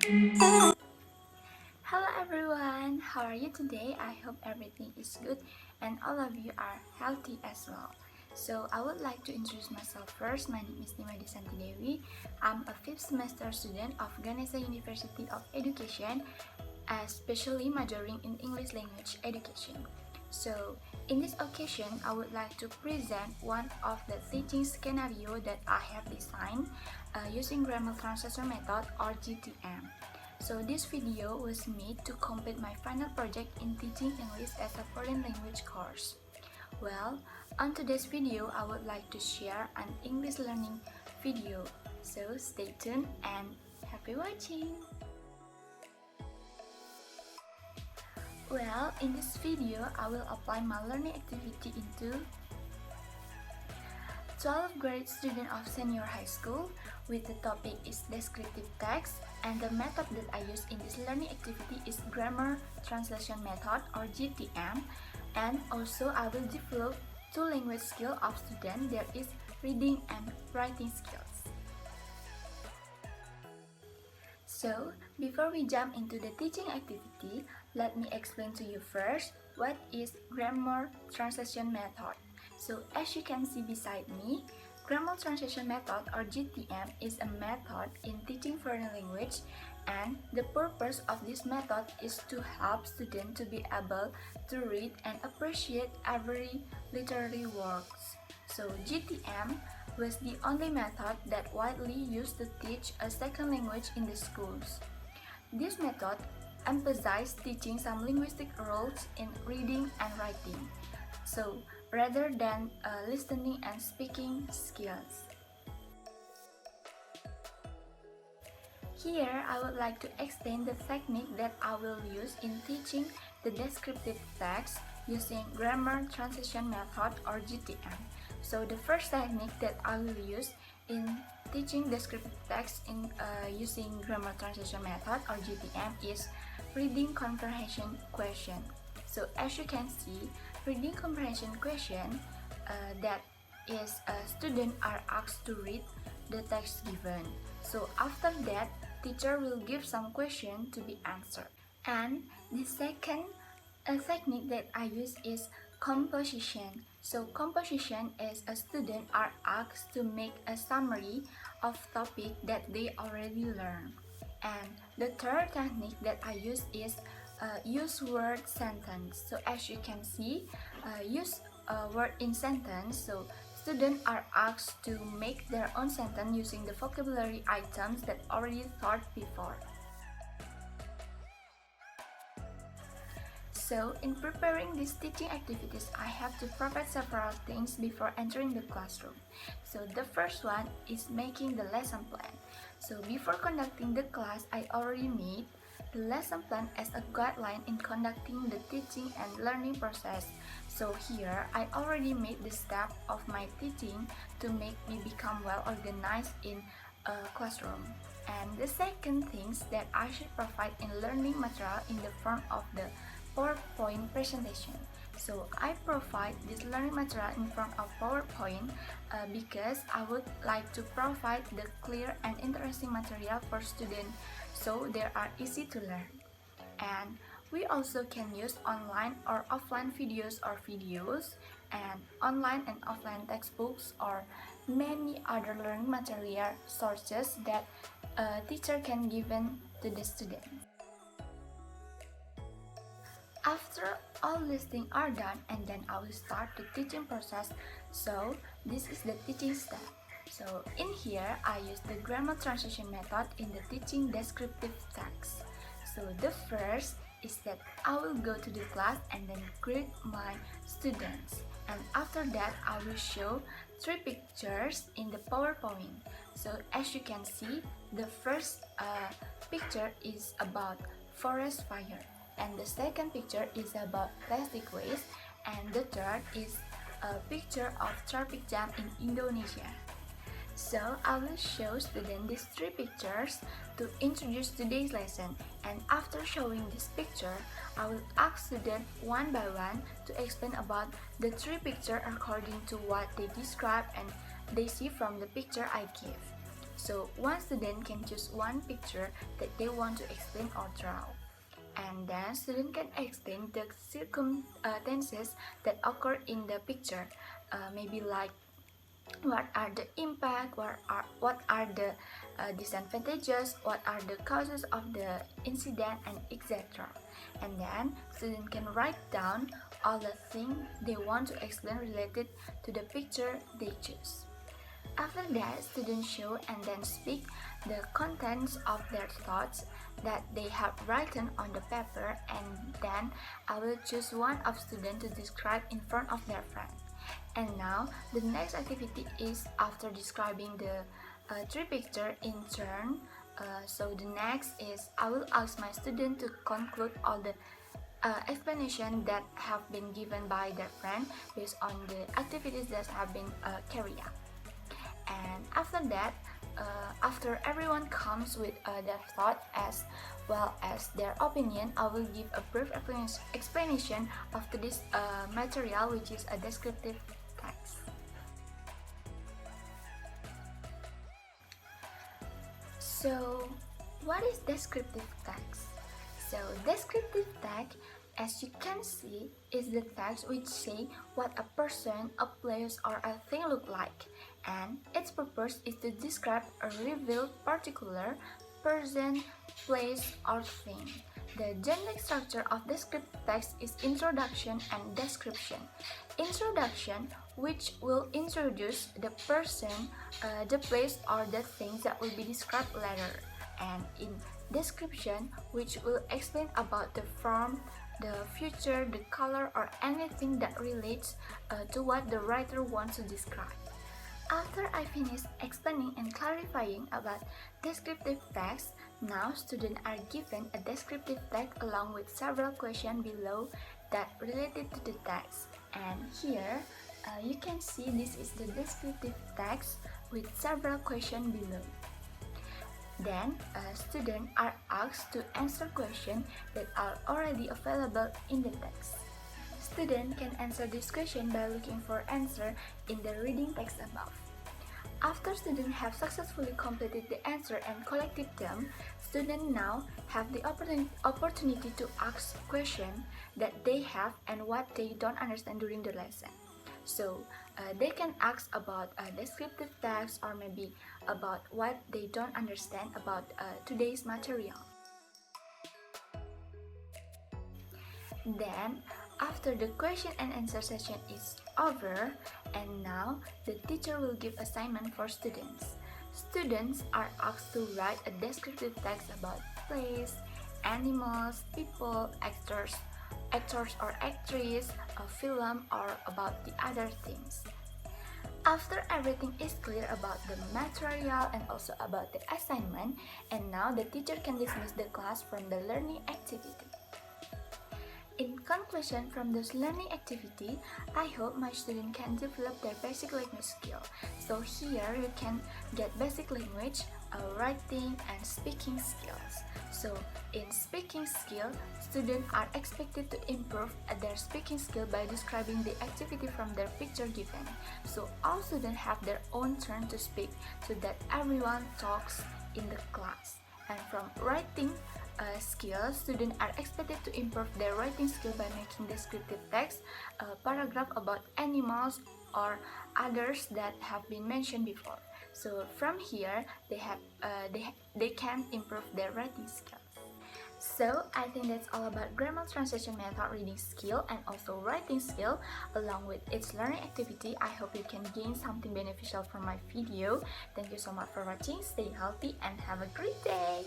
Hello everyone, how are you today? I hope everything is good and all of you are healthy as well. So I would like to introduce myself first. My name is Santhi Dewi. I'm a 5th semester student of Ganesha University of Education, especially majoring in English language education. So in this occasion, I would like to present one of the teaching scenario that I have designed using grammar translation method or GTM. So this video was made to complete my final project in teaching English as a foreign language course. Well, on today's video, I would like to share an English learning video. So stay tuned and happy watching! Well, in this video, I will apply my learning activity into 12th grade student of senior high school with the topic is descriptive text, and the method that I use in this learning activity is grammar translation method or GTM, and also I will develop two language skill of student, there is reading and writing skills. So, before we jump into the teaching activity, let me explain to you first what is grammar translation method. So, as you can see beside me, grammar translation method or GTM is a method in teaching foreign language, and the purpose of this method is to help students to be able to read and appreciate every literary works. So, GTM was the only method that widely used to teach a second language in the schools. This method emphasized teaching some linguistic rules in reading and writing, so rather than listening and speaking skills. Here, I would like to explain the technique that I will use in teaching the descriptive text using grammar translation method or GTM. So the first technique that I will use in teaching descriptive text in using grammar translation method or GTM is reading comprehension question. So as you can see, reading comprehension question that is students are asked to read the text given. So after that, teacher will give some question to be answered. And the second technique that I use is composition. So composition is a student are asked to make a summary of topic that they already learned. And the third technique that I use is use word sentence. So as you can see, use word in sentence. So students are asked to make their own sentence using the vocabulary items that already taught before. So, in preparing these teaching activities, I have to provide several things before entering the classroom. So, the first one is making the lesson plan. So, before conducting the class, I already made the lesson plan as a guideline in conducting the teaching and learning process. So, here, I already made the step of my teaching to make me become well organized in a classroom. And the second things that I should provide in learning material in the form of the PowerPoint presentation. So I provide this learning material in front of PowerPoint because I would like to provide the clear and interesting material for students so they are easy to learn. And we also can use online or offline videos and online and offline textbooks or many other learning material sources that a teacher can give to the students. After all these things are done, and then I will start the teaching process. So this is the teaching step. So in here, I use the grammar translation method in the teaching descriptive text. So the first is that I will go to the class and then greet my students. And after that, I will show 3 pictures in the PowerPoint. So as you can see, the first picture is about forest fire. And the second picture is about plastic waste, and the third is a picture of traffic jam in Indonesia. So I will show students these 3 pictures to introduce today's lesson, and after showing this picture, I will ask students one by one to explain about the 3 pictures according to what they describe and they see from the picture I give. So one student can choose one picture that they want to explain or draw. And then student can explain the circumstances that occur in the picture, maybe like what are the impact, what are the disadvantages, what are the causes of the incident, and etc. And then student can write down all the things they want to explain related to the picture they choose. After that, students show and then speak the contents of their thoughts that they have written on the paper, and then I will choose one of students to describe in front of their friend. And now the next activity is after describing the three pictures in turn. So the next is I will ask my student to conclude all the explanation that have been given by their friend based on the activities that have been carried out. And after that, after everyone comes with their thought as well as their opinion, I will give a brief explanation of this material, which is a descriptive text. So, what is descriptive text? So, descriptive text, as you can see, is the text which say what a person, a place, or a thing look like, and its purpose is to describe or reveal particular person, place, or thing. The generic structure of descriptive text is introduction and description. Introduction, which will introduce the person, the place, or the things that will be described later, and in description, which will explain about the form, the feature, the color, or anything that relates to what the writer wants to describe. After I finish explaining and clarifying about descriptive text, now students are given a descriptive text along with several questions below that related to the text. And here you can see this is the descriptive text with several questions below. Then students are asked to answer questions that are already available in the text. Students can answer this question by looking for answer in the reading text above. After students have successfully completed the answer and collected them, students now have the opportunity to ask questions that they have and what they don't understand during the lesson. So they can ask about descriptive text, or maybe about what they don't understand about today's material. Then, after the question and answer session is over, and now the teacher will give assignment for students. Students are asked to write a descriptive text about place, animals, people, actors or actress, a film, or about the other things. After everything is clear about the material and also about the assignment, and now the teacher can dismiss the class from the learning activity. In conclusion, from this learning activity, I hope my student can develop their basic language skill. So here you can get basic language, writing, and speaking skills. So in speaking skill, students are expected to improve their speaking skill by describing the activity from their picture given. So all students have their own turn to speak so that everyone talks in the class. And from writing skills, students are expected to improve their writing skill by making descriptive text, a paragraph about animals or others that have been mentioned before. So from here, they can improve their writing skills. So I think that's all about grammar translation method reading skill and also writing skill along with its learning activity. I hope you can gain something beneficial from my video. Thank you so much for watching. Stay healthy and have a great day.